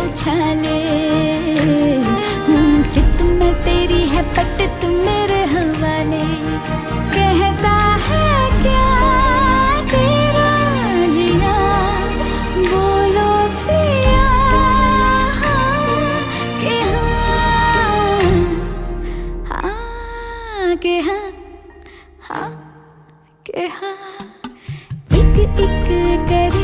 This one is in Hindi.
उछाले। चित में तेरी है पट तू मेरे हवाले। कहता है क्या तेरा जिया, बोलो पिया हाँ के हाँ, हाँ के हाँ, हाँ के हाँ। एक एक कर